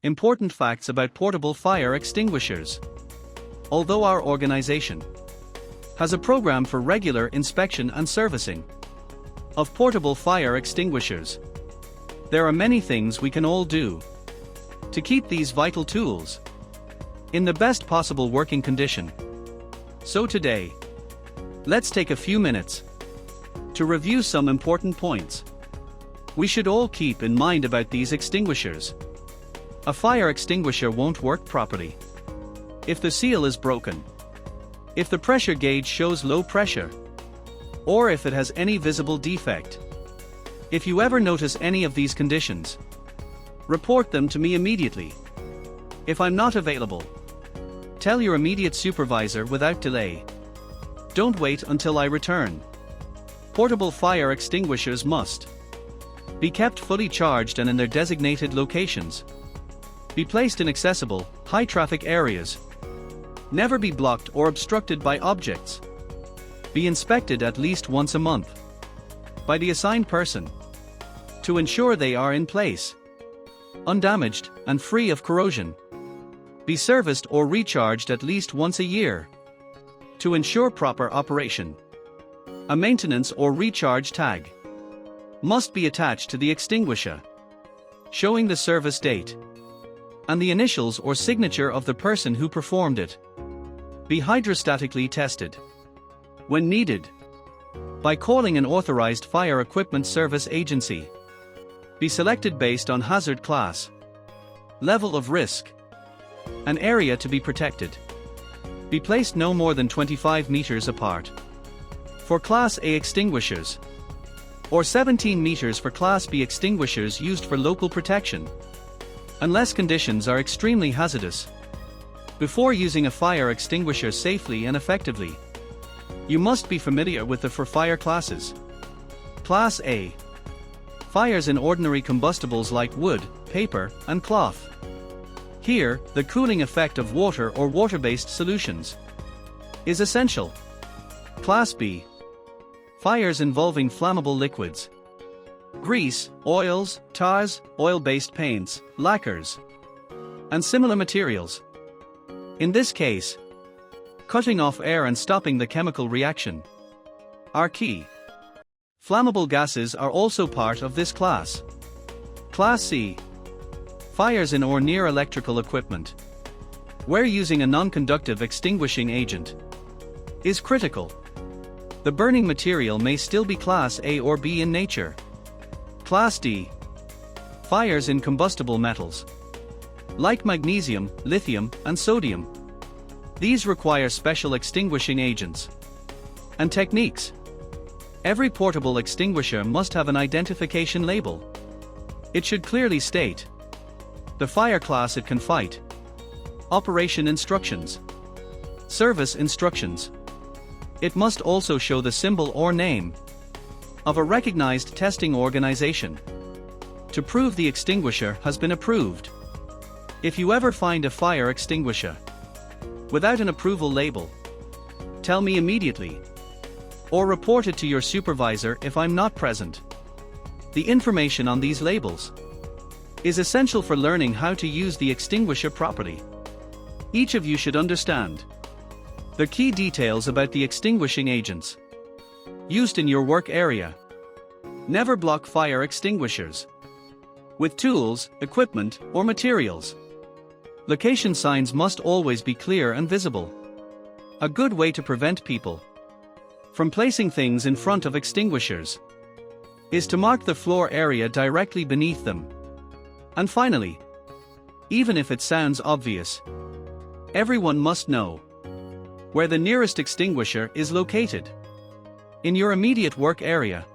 Important facts about portable fire extinguishers. Although our organization has a program for regular inspection and servicing of portable fire extinguishers, there are many things we can all do to keep these vital tools in the best possible working condition. So today, let's take a few minutes to review some important points we should all keep in mind about these extinguishers. A fire extinguisher won't work properly if the seal is broken, if the pressure gauge shows low pressure, or if it has any visible defect. If you ever notice any of these conditions, report them to me immediately. If I'm not available, tell your immediate supervisor without delay. Don't wait until I return. Portable fire extinguishers must be kept fully charged and in their designated locations. Be placed in accessible, high-traffic areas. Never be blocked or obstructed by objects. Be inspected at least once a month by the assigned person to ensure they are in place, undamaged, and free of corrosion. Be serviced or recharged at least once a year to ensure proper operation. A maintenance or recharge tag must be attached to the extinguisher, showing the service date and the initials or signature of the person who performed it. Be hydrostatically tested when needed by calling an authorized fire equipment service agency. Be selected based on hazard class, level of risk, and area to be protected. Be placed no more than 25 meters apart for Class A extinguishers, or 17 meters for Class B extinguishers used for local protection, unless conditions are extremely hazardous. Before using a fire extinguisher safely and effectively, you must be familiar with the fire classes. Class A: fires in ordinary combustibles like wood, paper, and cloth. Here, the cooling effect of water or water-based solutions is essential. Class B: fires involving flammable liquids, grease, oils, tars, oil-based paints, lacquers, and similar materials. In this case, cutting off air and stopping the chemical reaction are key. Flammable gases are also part of this class. Class C: fires in or near electrical equipment, where using a non-conductive extinguishing agent is critical. The burning material may still be Class A or B in nature. Class D: fires in combustible metals, like magnesium, lithium, and sodium. These require special extinguishing agents and techniques. Every portable extinguisher must have an identification label. It should clearly state the fire class it can fight, operation instructions, service instructions. It must also show the symbol or name of a recognized testing organization to prove the extinguisher has been approved. If you ever find a fire extinguisher without an approval label, tell me immediately, or report it to your supervisor if I'm not present. The information on these labels is essential for learning how to use the extinguisher properly. Each of you should understand the key details about the extinguishing agents used in your work area. Never block fire extinguishers with tools, equipment, or materials. Location signs must always be clear and visible. A good way to prevent people from placing things in front of extinguishers is to mark the floor area directly beneath them. And finally, even if it sounds obvious, everyone must know where the nearest extinguisher is located in your immediate work area.